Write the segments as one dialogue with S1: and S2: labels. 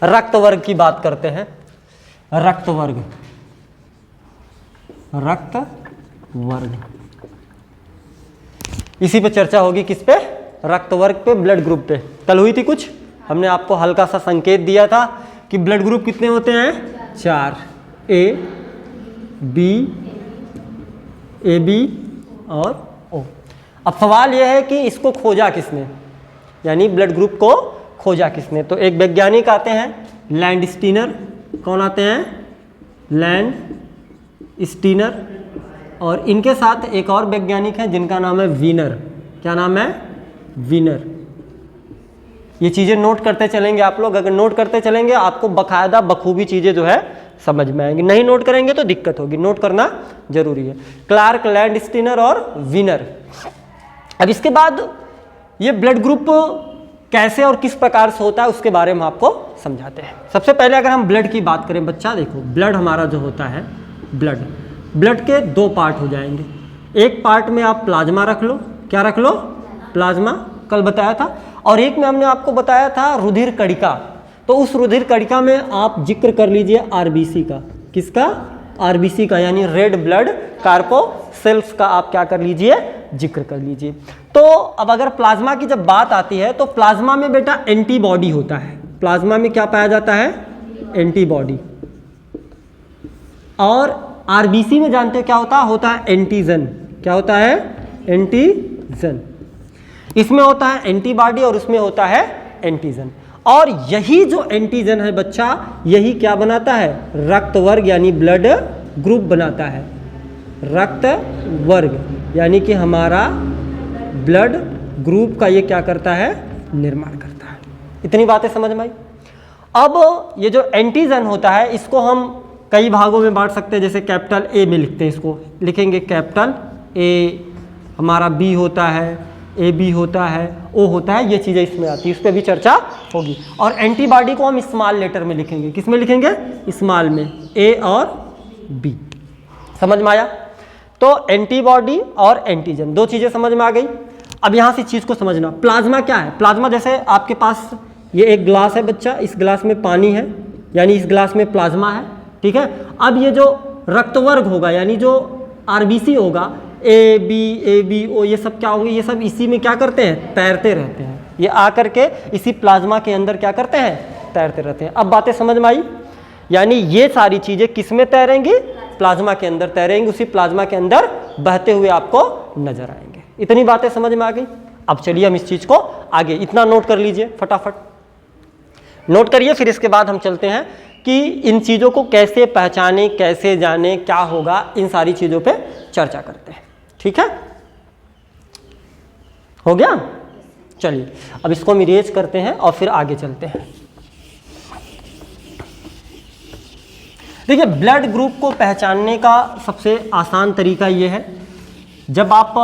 S1: रक्त वर्ग की बात करते हैं। रक्त वर्ग, रक्त वर्ग, इसी पे चर्चा होगी। किस पे? रक्त वर्ग पे, ब्लड ग्रुप पे। कल हुई थी कुछ, हमने आपको हल्का सा संकेत दिया था कि ब्लड ग्रुप कितने होते हैं? 4, ए बी और ओ। अब सवाल यह है कि इसको खोजा किसने, यानी ब्लड ग्रुप को खोजा किसने? तो एक वैज्ञानिक आते हैं लैंडस्टीनर। कौन आते हैं? लैंडस्टीनर। और इनके साथ एक और वैज्ञानिक है जिनका नाम है वीनर। क्या नाम है? वीनर। ये चीज़ें नोट करते चलेंगे आप लोग। अगर नोट करते चलेंगे आपको बकायदा बखूबी चीज़ें जो है समझ में आएंगी। नहीं नोट करेंगे तो दिक्कत होगी, नोट करना जरूरी है। क्लार्क, लैंडस्टीनर और वीनर। अब इसके बाद ये ब्लड ग्रुप कैसे और किस प्रकार से होता है उसके बारे में आपको समझाते हैं। सबसे पहले अगर हम ब्लड की बात करें बच्चा, देखो ब्लड हमारा जो होता है, ब्लड के 2 पार्ट हो जाएंगे। एक पार्ट में आप प्लाज्मा रख लो। क्या रख लो? प्लाज्मा, कल बताया था। और एक में हमने आपको बताया था रुधिर कणिका। तो उस रुधिर कणिका में आप जिक्र कर लीजिए आरबीसी का। किसका? आरबीसी का, यानी रेड ब्लड कार्पोसेल्स का आप क्या कर लीजिए? जिक्र कर लीजिए। तो अब अगर प्लाज्मा की जब बात आती है तो प्लाज्मा में बेटा एंटीबॉडी होता है। प्लाज्मा में क्या पाया जाता है? एंटीबॉडी। और आरबीसी में जानते हो क्या होता है? होता है एंटीजन। क्या होता है? एंटीजन। इसमें होता है एंटीबॉडी और उसमें होता है एंटीजन। और यही जो एंटीजन है बच्चा, यही क्या बनाता है? रक्त वर्ग यानी ब्लड ग्रुप बनाता है। रक्त वर्ग यानी कि हमारा ब्लड ग्रुप का ये क्या करता है? निर्माण करता है। इतनी बातें समझ में आई। अब ये जो एंटीजन होता है इसको हम कई भागों में बांट सकते हैं। जैसे कैपिटल ए में लिखते हैं, इसको लिखेंगे कैपिटल ए, हमारा बी होता है, ए बी होता है, ओ होता है, ये चीज़ें इसमें आती है, उस पर भी चर्चा होगी। और एंटीबॉडी को हम स्मॉल लेटर में लिखेंगे। किस में लिखेंगे? स्मॉल में, ए और बी। समझ में आया? तो एंटीबॉडी और एंटीजन, 2 चीज़ें समझ में आ गई। अब यहाँ से चीज़ को समझना, प्लाज्मा क्या है? प्लाज्मा जैसे आपके पास ये एक ग्लास है बच्चा, इस ग्लास में पानी है, यानी इस ग्लास में प्लाज्मा है, ठीक है। अब ये जो रक्तवर्ग होगा यानी जो आरबीसी होगा, ए बी ओ, ये सब क्या होंगे? ये सब इसी में क्या करते हैं? तैरते रहते हैं। ये आकर के इसी प्लाज्मा के अंदर क्या करते हैं? तैरते रहते हैं। अब बातें समझ में आई? यानी ये सारी चीज़ें किस में तैरेंगी? प्लाज्मा के अंदर तैरेंगी, उसी प्लाज्मा के अंदर बहते हुए आपको नजर आएंगे। इतनी बातें समझ में आ गई। अब चलिए हम इस चीज़ को आगे, इतना नोट कर लीजिए, फटाफट नोट करिए। फिर इसके बाद हम चलते हैं कि इन चीज़ों को कैसे पहचाने, कैसे जाने, क्या होगा, इन सारी चीज़ों पे चर्चा करते हैं। ठीक है, हो गया? चलिए अब इसको हम इरेज करते हैं और फिर आगे चलते हैं। देखिए, ब्लड ग्रुप को पहचानने का सबसे आसान तरीका ये है, जब आप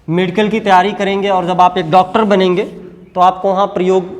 S1: मेडिकल की तैयारी करेंगे और जब आप एक डॉक्टर बनेंगे तो आपको वहाँ प्रयोग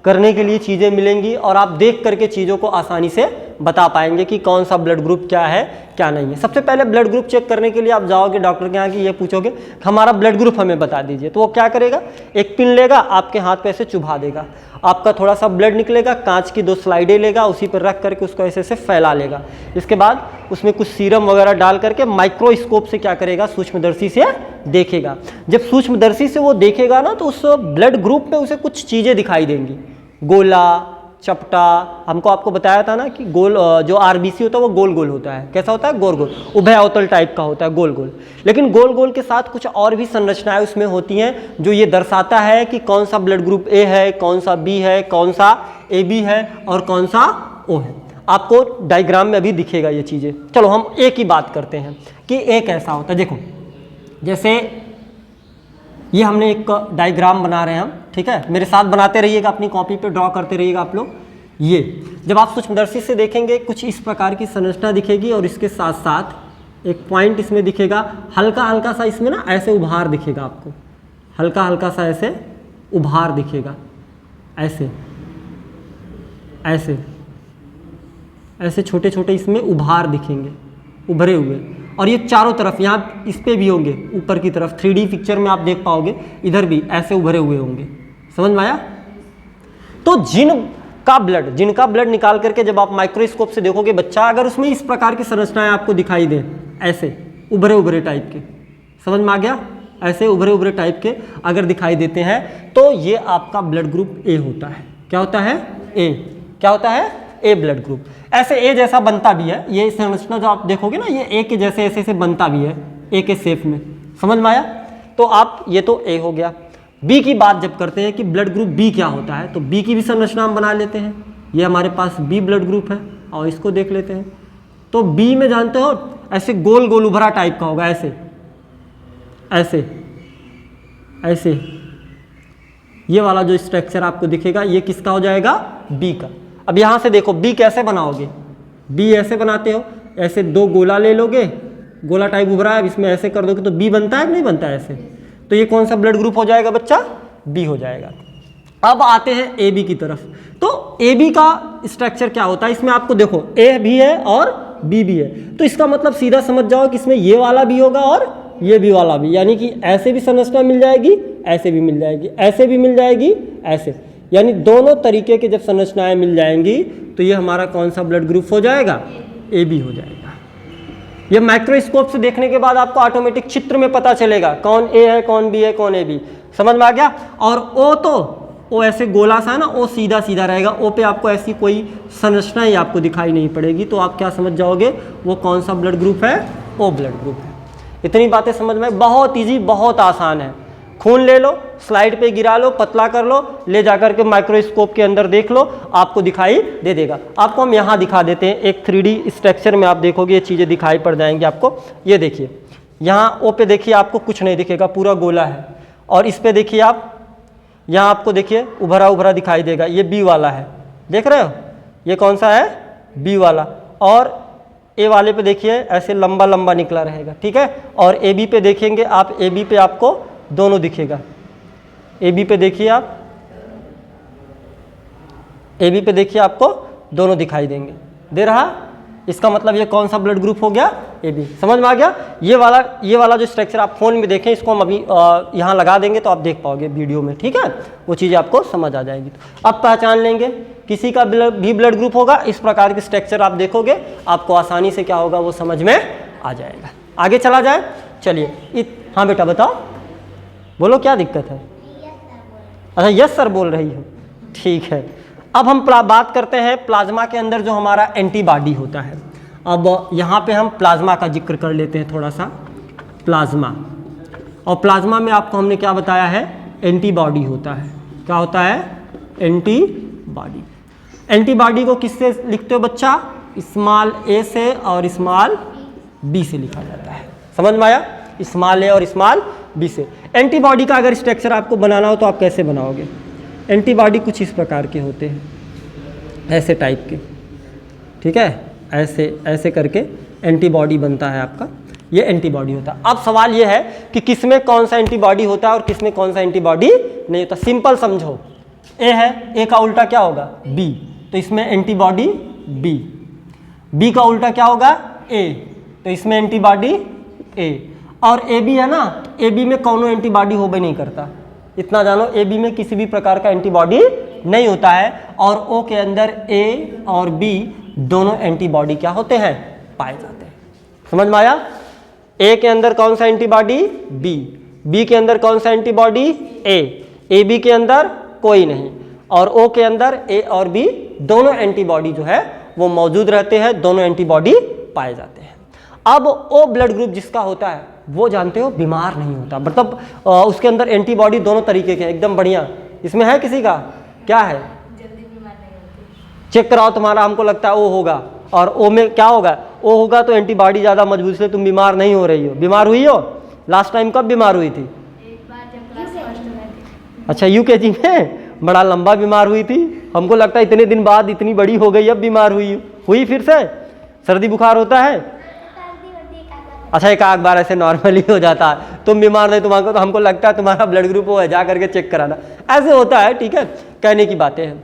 S1: करने के लिए चीज़ें मिलेंगी और आप देख करके चीज़ों को आसानी से बता पाएंगे कि कौन सा ब्लड ग्रुप क्या है क्या नहीं है। सबसे पहले ब्लड ग्रुप चेक करने के लिए आप जाओगे डॉक्टर के यहाँ कि ये पूछोगे हमारा ब्लड ग्रुप हमें बता दीजिए, तो वो क्या करेगा? एक पिन लेगा, आपके हाथ पे ऐसे चुभा देगा, आपका थोड़ा सा ब्लड निकलेगा, कांच की 2 स्लाइडें लेगा, उसी पर रख करके उसको ऐसे ऐसे फैला लेगा। इसके बाद उसमें कुछ सीरम वगैरह डाल करके माइक्रोस्कोप से क्या करेगा? सूक्ष्मदर्शी से देखेगा। जब सूक्ष्मदर्शी से वो देखेगा ना, तो उस ब्लड ग्रुप में उसे कुछ चीज़ें दिखाई देंगी, गोला, चपटा। हमको आपको बताया था ना कि गोल जो आरबीसी होता है वो गोल गोल होता है। कैसा होता है? गोल गोल, उभय अवतल टाइप का होता है, गोल गोल। लेकिन गोल गोल के साथ कुछ और भी संरचनाएं उसमें होती हैं जो ये दर्शाता है कि कौन सा ब्लड ग्रुप ए है, कौन सा बी है, कौन सा ए बी है और कौन सा ओ है। आपको डायग्राम में अभी दिखेगा ये चीज़ें। चलो हम ए की बात करते हैं कि ए कैसा होता है। देखो, जैसे ये हमने एक डायग्राम बना रहे हैं हम, ठीक है, मेरे साथ बनाते रहिएगा, अपनी कॉपी पे ड्रॉ करते रहिएगा आप लोग। ये जब आप सूक्ष्मदर्शी से देखेंगे कुछ इस प्रकार की संरचना दिखेगी और इसके साथ साथ एक पॉइंट इसमें दिखेगा, हल्का हल्का सा इसमें ना ऐसे उभार दिखेगा आपको, हल्का हल्का सा ऐसे उभार दिखेगा, ऐसे ऐसे ऐसे छोटे छोटे इसमें उभार दिखेंगे, उभरे हुए। और ये चारों तरफ, यहाँ इस पे भी होंगे, ऊपर की तरफ 3D पिक्चर में आप देख पाओगे, इधर भी ऐसे उभरे हुए होंगे। समझ में आया? तो जिन का ब्लड, जिनका ब्लड निकाल करके जब आप माइक्रोस्कोप से देखोगे बच्चा, अगर उसमें इस प्रकार की संरचनाएं आपको दिखाई दे, ऐसे उभरे उभरे टाइप के, समझ में आ गया, ऐसे उभरे उभरे टाइप के अगर दिखाई देते हैं तो ये आपका ब्लड ग्रुप ए होता है। क्या होता है? ए। क्या होता है? ए ब्लड ग्रुप। ऐसे ए जैसा बनता भी है, ये संरचना जो आप देखोगे ना, ये ए के जैसे ऐसे ऐसे बनता भी है, ए के शेप में, समझ में आया? तो आप ये तो ए हो गया। बी की बात जब करते हैं कि ब्लड ग्रुप बी क्या होता है, तो बी की भी संरचना हम बना लेते हैं। ये हमारे पास बी ब्लड ग्रुप है और इसको देख लेते हैं। तो बी में जानते हो ऐसे गोल गोल उभरा टाइप का होगा, ऐसे ऐसे ऐसे, ये वाला जो स्ट्रक्चर आपको दिखेगा ये किसका हो जाएगा? बी का। अब यहाँ से देखो बी कैसे बनाओगे, बी ऐसे बनाते हो, ऐसे दो गोला ले लोगे, गोला टाइप उभरा है, अब इसमें ऐसे कर दोगे तो बी बनता है कि नहीं बनता है ऐसे, तो ये कौन सा ब्लड ग्रुप हो जाएगा बच्चा? बी हो जाएगा। अब आते हैं ए बी की तरफ। तो ए बी का स्ट्रक्चर क्या होता है, इसमें आपको देखो ए भी है और बी भी है, तो इसका मतलब सीधा समझ जाओ कि इसमें ये वाला भी होगा और ये भी वाला भी, यानी कि ऐसे भी संरचना मिल जाएगी, ऐसे भी मिल जाएगी, ऐसे भी मिल जाएगी, ऐसे, यानी दोनों तरीके के जब संरचनाएं मिल जाएंगी तो ये हमारा कौन सा ब्लड ग्रुप हो जाएगा? ए बी हो जाएगा। ये माइक्रोस्कोप से देखने के बाद आपको ऑटोमेटिक चित्र में पता चलेगा कौन ए है, कौन बी है, कौन ए बी, समझ में आ गया? और ओ तो ओ ऐसे गोला सा है ना, ओ सीधा सीधा रहेगा, ओ पे आपको ऐसी कोई संरचना ही आपको दिखाई नहीं पड़ेगी, तो आप क्या समझ जाओगे वो कौन सा ब्लड ग्रुप है? ओ ब्लड ग्रुप है। इतनी बातें समझ में, बहुत इजी, बहुत आसान है। खून ले लो, स्लाइड पे गिरा लो, पतला कर लो, ले जाकर के माइक्रोस्कोप के अंदर देख लो, आपको दिखाई दे देगा। आपको हम यहाँ दिखा देते हैं, एक 3D स्ट्रक्चर में आप देखोगे ये चीज़ें दिखाई पड़ जाएंगी आपको। ये देखिए, यहाँ ओ पे देखिए आपको कुछ नहीं दिखेगा, पूरा गोला है, और इस पे देखिए आप, यहाँ आपको देखिए उभरा उभरा दिखाई देगा, ये बी वाला है, देख रहे हो, ये कौन सा है? बी वाला। और ए वाले पे देखिए ऐसे लंबा लंबा निकला रहेगा, ठीक है। और ए बी पे देखेंगे आप, ए बी पे आपको दोनों दिखेगा, ए बी पे देखिए आप, ए बी पे देखिए आपको दोनों दिखाई देंगे, दे रहा, इसका मतलब ये कौन सा ब्लड ग्रुप हो गया? A B. समझ में आ गया? ये वाला जो स्ट्रक्चर आप फोन में देखें, इसको हम अभी यहाँ लगा देंगे तो आप देख पाओगे वीडियो में, ठीक है, वो चीज़ें आपको समझ आ जाएगी। तो अब पहचान लेंगे, किसी का भी ब्लड ग्रुप होगा, इस प्रकार के स्ट्रक्चर आप देखोगे, आपको आसानी से क्या होगा वो समझ में आ जाएगा। आगे चला जाए, चलिए। हाँ बेटा बताओ, बोलो क्या दिक्कत है? अच्छा यस सर बोल रही हो, ठीक है। अब हम बात करते हैं प्लाज्मा के अंदर जो हमारा एंटीबॉडी होता है। अब यहाँ पे हम प्लाज्मा का जिक्र कर लेते हैं थोड़ा सा। प्लाज्मा, और प्लाज्मा में आपको हमने क्या बताया है? एंटीबॉडी होता है। क्या होता है? एंटीबॉडी। एंटीबॉडी को किससे लिखते हो बच्चा? स्मॉल ए से और स्मॉल बी से लिखा जाता है। समझ में आया? स्मॉल ए और स्मॉल बी से। एंटीबॉडी का अगर स्ट्रक्चर आपको बनाना हो तो आप कैसे बनाओगे? एंटीबॉडी कुछ इस प्रकार के होते हैं, ऐसे टाइप के, ठीक है, ऐसे ऐसे करके एंटीबॉडी बनता है आपका, ये एंटीबॉडी होता है। अब सवाल ये है कि किसमें कौन सा एंटीबॉडी होता है और किसमें कौन सा एंटीबॉडी नहीं होता। सिंपल समझो, ए है, ए का उल्टा क्या होगा? बी, तो इसमें एंटीबॉडी बी। बी का उल्टा क्या होगा? ए, तो इसमें एंटीबॉडी ए। और ए बी है ना, ए बी में कौनो एंटीबॉडी हो भी नहीं करता, इतना जानो, ए बी में किसी भी प्रकार का एंटीबॉडी नहीं होता है। और ओ के अंदर ए और बी दोनों एंटीबॉडी क्या होते हैं? पाए जाते हैं। समझ में आया? ए के अंदर कौन सा एंटीबॉडी? बी। बी के अंदर कौन सा एंटीबॉडी? ए बी के अंदर कोई नहीं, और ओ के अंदर ए और बी दोनों एंटीबॉडी जो है वो मौजूद रहते हैं, दोनों एंटीबॉडी पाए जाते हैं। अब ओ ब्लड ग्रुप जिसका होता है वो जानते हो बीमार नहीं होता, मतलब उसके अंदर एंटीबॉडी दोनों तरीके के, एकदम बढ़िया। इसमें है किसी का? क्या है? चेक कराओ तुम्हारा, हमको लगता है ओ होगा, और ओ में क्या होगा? ओ होगा तो एंटीबॉडी ज़्यादा मजबूत, इसलिए तुम बीमार नहीं हो रही हो। बीमार हुई हो? लास्ट टाइम कब बीमार हुई थी? अच्छा यूकेजी में, बड़ा लंबा बीमार हुई थी, हमको लगता है इतने दिन बाद इतनी बड़ी हो गई अब बीमार हुई फिर से? सर्दी बुखार होता है? अच्छा एक आध बार ऐसे नॉर्मली हो जाता है, तुम बीमार नहीं, तुम्हारा तो हमको लगता है तुम्हारा ब्लड ग्रुप वो है, जा करके चेक कराना, ऐसे होता है, ठीक है, कहने की बातें हैं।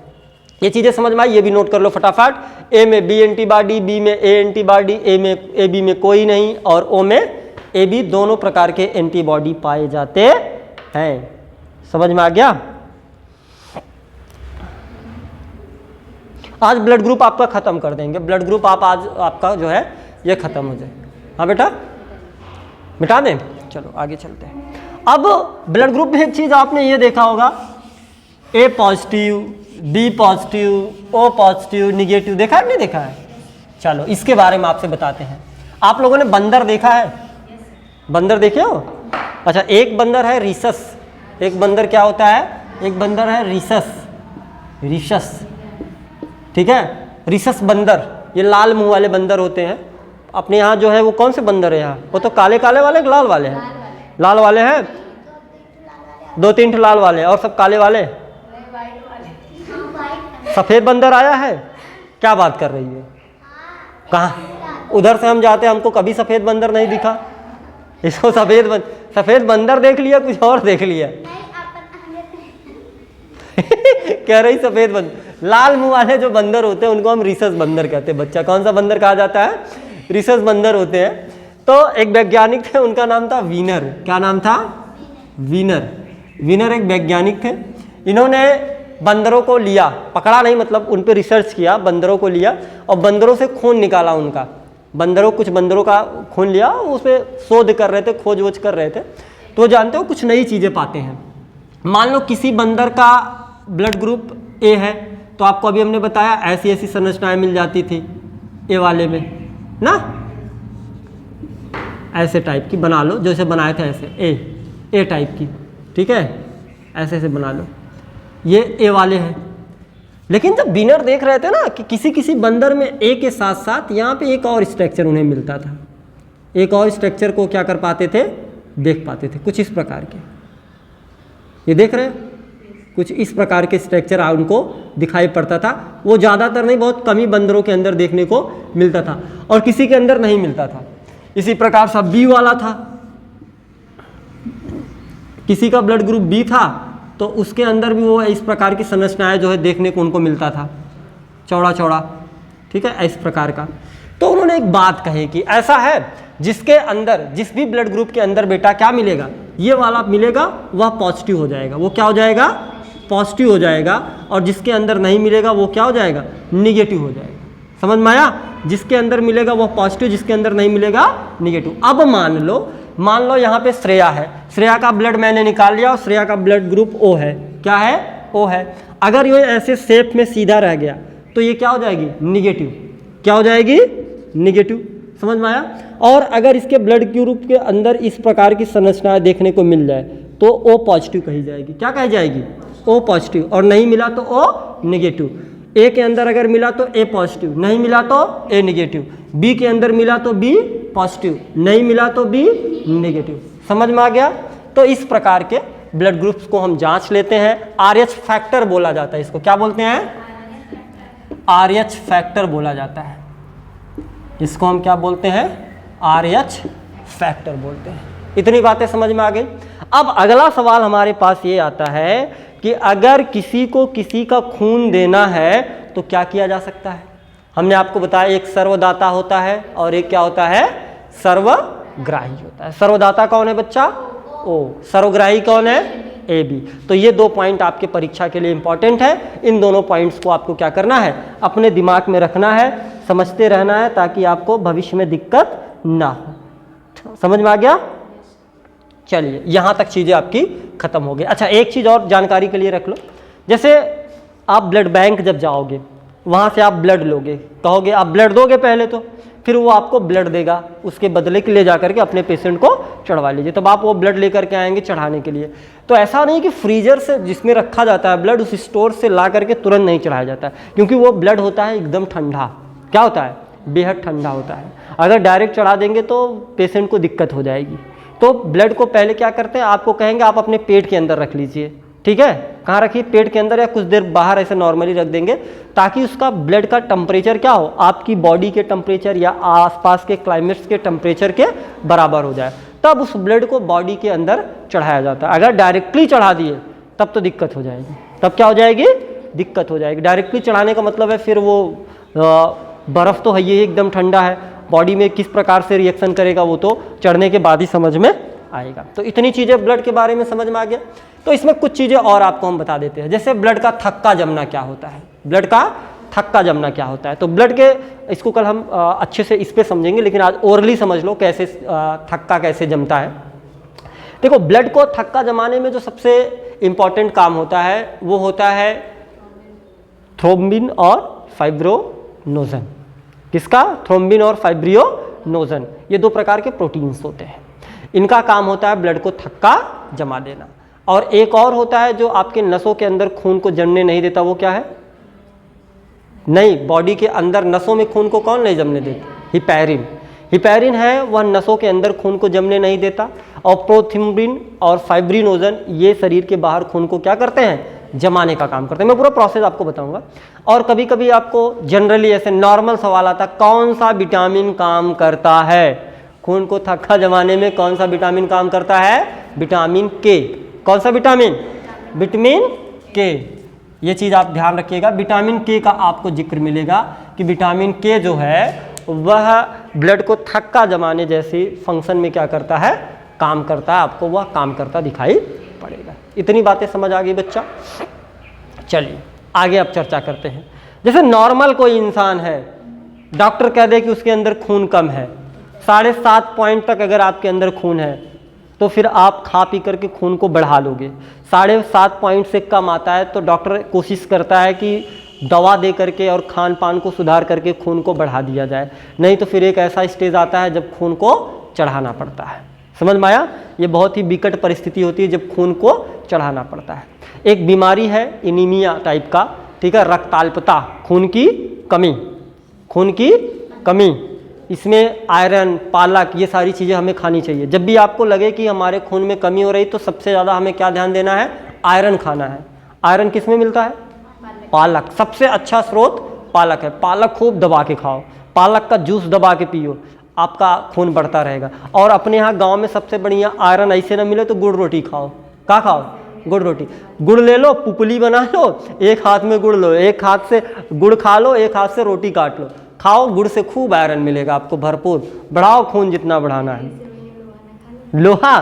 S1: ये चीज़ें समझ में आई, ये भी नोट कर लो फटाफट। ए में बी एंटीबॉडी, बी में ए एंटीबॉडी, ए बी में कोई नहीं, और ओ में ए बी दोनों प्रकार के एंटीबॉडी पाए जाते हैं। समझ में आ गया? आज ब्लड ग्रुप आपका खत्म कर देंगे, ब्लड ग्रुप आप आज आपका जो है ये खत्म हो जाए। हाँ बेटा मिटा दें, चलो आगे चलते हैं। अब ब्लड ग्रुप में एक चीज आपने ये देखा होगा, A positive, B positive, O positive, negative, देखा है नहीं देखा है? चलो इसके बारे में आपसे बताते हैं। आप लोगों ने बंदर देखा है? बंदर देखे हो? अच्छा, एक बंदर है रीसस, एक बंदर क्या होता है, एक बंदर है रीसस, रीसस, ठीक है, रीसस बंदर, ये लाल मुंह वाले बंदर होते हैं। अपने यहाँ जो है वो कौन से बंदर है यहाँ, वो तो काले काले वाले लाल वाले हैं? लाल वाले हैं, 2-3 लाल वाले और सब काले वाले। सफेद बंदर आया है? क्या बात कर रही है, कहाँ? उधर से हम जाते हैं, हमको कभी सफेद बंदर नहीं दिखा। इसको सफेद बंदर देख लिया, कुछ और देख लिया। कह रही सफेद बंदर, लाल मुंह वाले जो बंदर होते हैं उनको हम रीसस बंदर कहते हैं। बच्चा कौन सा बंदर कहा जाता है? रीसस बंदर होते हैं। तो एक वैज्ञानिक थे, उनका नाम था वीनर। क्या नाम था? वीनर। वीनर एक वैज्ञानिक थे। इन्होंने बंदरों को लिया, पकड़ा नहीं, मतलब उन पर रिसर्च किया, बंदरों को लिया और बंदरों से खून निकाला उनका। कुछ बंदरों का खून लिया, उस पर शोध कर रहे थे, खोज वोज कर रहे थे। तो जानते हो कुछ नई चीज़ें पाते हैं। मान लो किसी बंदर का ब्लड ग्रुप ए है, तो आपको अभी हमने बताया ऐसी ऐसी संरचनाएं मिल जाती थी ए वाले में ना, ऐसे टाइप की बना लो, जैसे बनाए थे ऐसे ए टाइप की, ठीक है, ऐसे ऐसे बना लो, ये ए वाले हैं। लेकिन जब वीनर देख रहे थे ना कि किसी किसी बंदर में ए के साथ साथ यहाँ पे एक और स्ट्रक्चर उन्हें मिलता था, एक और स्ट्रक्चर को क्या कर पाते थे, देख पाते थे, कुछ इस प्रकार के, ये देख रहे हैं, कुछ इस प्रकार के स्ट्रक्चर उनको दिखाई पड़ता था। वो ज़्यादातर नहीं, बहुत कम ही बंदरों के अंदर देखने को मिलता था और किसी के अंदर नहीं मिलता था। इसी प्रकार सा बी वाला था, किसी का ब्लड ग्रुप बी था तो उसके अंदर भी वो इस प्रकार की संरचनाएं जो है देखने को उनको मिलता था, चौड़ा चौड़ा, ठीक है, इस प्रकार का। तो उन्होंने एक बात कही कि ऐसा है जिसके अंदर, जिस भी ब्लड ग्रुप के अंदर बेटा क्या मिलेगा, ये वाला मिलेगा, वह पॉजिटिव हो जाएगा। वो क्या हो जाएगा? पॉजिटिव हो जाएगा। और जिसके अंदर नहीं मिलेगा वो क्या हो जाएगा? निगेटिव हो जाएगा। समझ में आया? जिसके अंदर मिलेगा वो पॉजिटिव, जिसके अंदर नहीं मिलेगा निगेटिव। अब मान लो यहाँ पे श्रेया है, श्रेया का ब्लड मैंने निकाल लिया और श्रेया का ब्लड ग्रुप ओ है। क्या है? ओ है। अगर ये ऐसे शेप में सीधा रह गया तो ये क्या हो जाएगी? निगेटिव। क्या हो जाएगी? निगेटिव। समझ में आया? और अगर इसके ब्लड ग्रुप के अंदर इस प्रकार की संरचना देखने को मिल जाए तो ओ पॉजिटिव कही जाएगी। क्या कही जाएगी? O positive. और नहीं मिला तो ओ नेगेटिव। ए के अंदर अगर मिला तो ए पॉजिटिव, नहीं मिला तो ए नेगेटिव। बी के अंदर मिला तो बी पॉजिटिव, नहीं मिला तो बी नेगेटिव। समझ में आ गया? तो इस प्रकार के ब्लड ग्रुप्स को हम जांच लेते हैं। आरएच फैक्टर बोला जाता है इसको। क्या बोलते हैं? आरएच फैक्टर बोला जाता है इसको। हम क्या बोलते हैं? आरएच फैक्टर बोलते हैं। इतनी बातें समझ में आ गई। अब अगला सवाल हमारे पास ये आता है कि अगर किसी को किसी का खून देना है तो क्या किया जा सकता है? हमने आपको बताया एक सर्वदाता होता है और एक क्या होता है? सर्वग्राही होता है। सर्वदाता कौन है बच्चा? ओ। सर्वग्राही कौन है? A B. तो ये 2 पॉइंट आपके परीक्षा के लिए इंपॉर्टेंट है। इन दोनों पॉइंट्स को आपको क्या करना है? अपने दिमाग में रखना है, समझते रहना है, ताकि आपको भविष्य में दिक्कत ना हो। समझ में आ गया? चलिए, यहाँ तक चीज़ें आपकी खत्म हो गई। अच्छा, एक चीज़ और जानकारी के लिए रख लो। जैसे आप ब्लड बैंक जब जाओगे, वहाँ से आप ब्लड लोगे, कहोगे आप ब्लड दोगे पहले, तो फिर वो आपको ब्लड देगा, उसके बदले के ले जा करके अपने पेशेंट को चढ़वा लीजिए। तब आप वो ब्लड लेकर के आएंगे चढ़ाने के लिए। तो ऐसा नहीं कि फ्रीजर से जिसमें रखा जाता है ब्लड, उस स्टोर से ला करके तुरंत नहीं चढ़ाया जाता है, क्योंकि वो ब्लड होता है एकदम ठंडा। क्या होता है? बेहद ठंडा होता है। अगर डायरेक्ट चढ़ा देंगे तो पेशेंट को दिक्कत हो जाएगी। तो ब्लड को पहले क्या करते हैं, आपको कहेंगे आप अपने पेट के अंदर रख लीजिए। ठीक है? कहाँ रखिए? पेट के अंदर, या कुछ देर बाहर ऐसे नॉर्मली रख देंगे, ताकि उसका ब्लड का टेम्परेचर क्या हो, आपकी बॉडी के टेम्परेचर या आसपास के क्लाइमेट्स के टेम्परेचर के बराबर हो जाए। तब उस ब्लड को बॉडी के अंदर चढ़ाया जाता है। अगर डायरेक्टली चढ़ा दिए तब तो दिक्कत हो जाएगी। तब क्या हो जाएगी? दिक्कत हो जाएगी। डायरेक्टली चढ़ाने का मतलब है फिर वो बर्फ़ तो है ये एकदम ठंडा है, बॉडी में किस प्रकार से रिएक्शन करेगा वो तो चढ़ने के बाद ही समझ में आएगा। तो इतनी चीज़ें ब्लड के बारे में समझ में आ गया। तो इसमें कुछ चीज़ें और आपको हम बता देते हैं। जैसे ब्लड का थक्का जमना क्या होता है? ब्लड का थक्का जमना क्या होता है। तो ब्लड के इसको कल हम अच्छे से इस पे समझेंगे, लेकिन आज ओरली समझ लो कैसे थक्का कैसे जमता है। देखो ब्लड को थक्का जमाने में जो सबसे इंपॉर्टेंट काम होता है वो होता है थ्रोम्बिन और फाइब्रोनोजन। किसका? थ्रोम्बिन और फाइब्रियोनोजन, ये दो प्रकार के प्रोटीन्स होते हैं। इनका काम होता है ब्लड को थक्का जमा देना। और एक और होता है जो आपके नसों के अंदर खून को जमने नहीं देता, वो क्या है? नहीं, बॉडी के अंदर नसों में खून को कौन नहीं जमने देता? हिपैरिन। हिपैरिन है वह नसों के अंदर खून को जमने नहीं देता, और प्रोथ्रोम्बिन और फाइब्रिनोजन ये शरीर के बाहर खून को क्या करते हैं? जमाने का काम करते हैं। मैं पूरा प्रोसेस आपको बताऊंगा। और कभी कभी आपको जनरली ऐसे नॉर्मल सवाल आता है, कौन सा विटामिन काम करता है खून को थक्का जमाने में? कौन सा विटामिन काम करता है? विटामिन के। कौन सा विटामिन? विटामिन के। ये चीज़ आप ध्यान रखिएगा, विटामिन के का आपको जिक्र मिलेगा कि विटामिन के जो है वह ब्लड को थक्का जमाने जैसी फंक्शन में क्या करता है? काम करता है। आपको वह काम करता दिखाई पड़ेगा। इतनी बातें समझ आ गई बच्चा? चलिए आगे अब चर्चा करते हैं। जैसे नॉर्मल कोई इंसान है, डॉक्टर कह दे कि उसके अंदर खून कम है, 7.5 पॉइंट तक अगर आपके अंदर खून है तो फिर आप खा पी करके खून को बढ़ा लोगे। 7.5 पॉइंट से कम आता है तो डॉक्टर कोशिश करता है कि दवा दे करके और खान पान को सुधार करके खून को बढ़ा दिया जाए, नहीं तो फिर एक ऐसा स्टेज आता है जब खून को चढ़ाना पड़ता है। समझ में आया? ये बहुत ही विकट परिस्थिति होती है जब खून को चढ़ाना पड़ता है। एक बीमारी है एनीमिया टाइप का, ठीक है, रक्ताल्पता, खून की कमी। खून की कमी, इसमें आयरन, पालक, ये सारी चीज़ें हमें खानी चाहिए। जब भी आपको लगे कि हमारे खून में कमी हो रही तो सबसे ज़्यादा हमें क्या ध्यान देना है? आयरन खाना है। आयरन किस में मिलता है? पालक। सबसे अच्छा स्रोत पालक है। पालक खूब दबा के खाओ, पालक का जूस दबा के पियो, आपका खून बढ़ता रहेगा। और अपने यहाँ गांव में सबसे बढ़िया आयरन ऐसे ना मिले तो गुड़ रोटी खाओ। क्या खाओ? गुड़ रोटी। गुड़ ले लो, पुपली बना लो, एक हाथ में गुड़ लो, एक हाथ से गुड़ खा लो, एक हाथ से रोटी काट लो, खाओ। गुड़ से खूब आयरन मिलेगा आपको भरपूर। बढ़ाओ खून जितना बढ़ाना है। लोहा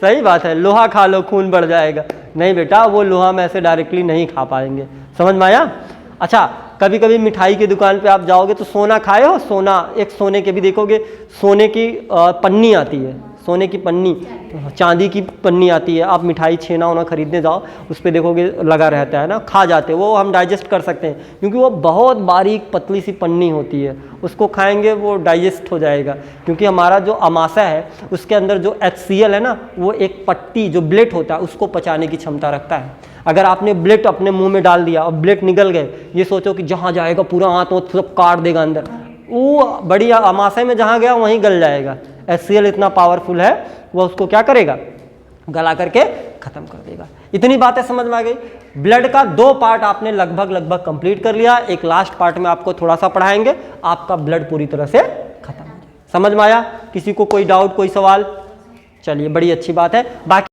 S1: सही बात है, लोहा खा लो खून बढ़ जाएगा। नहीं बेटा, वो लोहा में ऐसे डायरेक्टली नहीं खा पाएंगे। समझ में आया? अच्छा, कभी कभी मिठाई की दुकान पे आप जाओगे तो सोना खाए हो? सोना, एक सोने के भी देखोगे, सोने की पन्नी आती है, सोने की पन्नी, चांदी की पन्नी आती है। आप मिठाई छेना वोना खरीदने जाओ, उस पर देखोगे लगा रहता है ना, खा जाते हैं। वो हम डाइजेस्ट कर सकते हैं क्योंकि वो बहुत बारीक पतली सी पन्नी होती है, उसको खाएंगे वो डाइजेस्ट हो जाएगा। क्योंकि हमारा जो अमाशय है उसके अंदर जो HCl है ना, वो एक पट्टी जो ब्लेट होता है उसको पचाने की क्षमता रखता है। अगर आपने ब्लेट अपने मुंह में डाल दिया और ब्लेट निकल गए, ये सोचो कि जहाँ जाएगा पूरा हाथ वो सब काट देगा अंदर, वो बड़ी अमाशय में जहाँ गया वहीं गल जाएगा। HCl इतना पावरफुल है, वह उसको क्या करेगा? गला करके खत्म कर देगा। इतनी बातें समझ में आ गई। ब्लड का 2 पार्ट आपने लगभग कंप्लीट कर लिया। एक लास्ट पार्ट में आपको थोड़ा सा पढ़ाएंगे, आपका ब्लड पूरी तरह से खत्म हो जाए। समझ में आया? किसी को कोई डाउट, कोई सवाल? चलिए, बड़ी अच्छी बात है। बाकी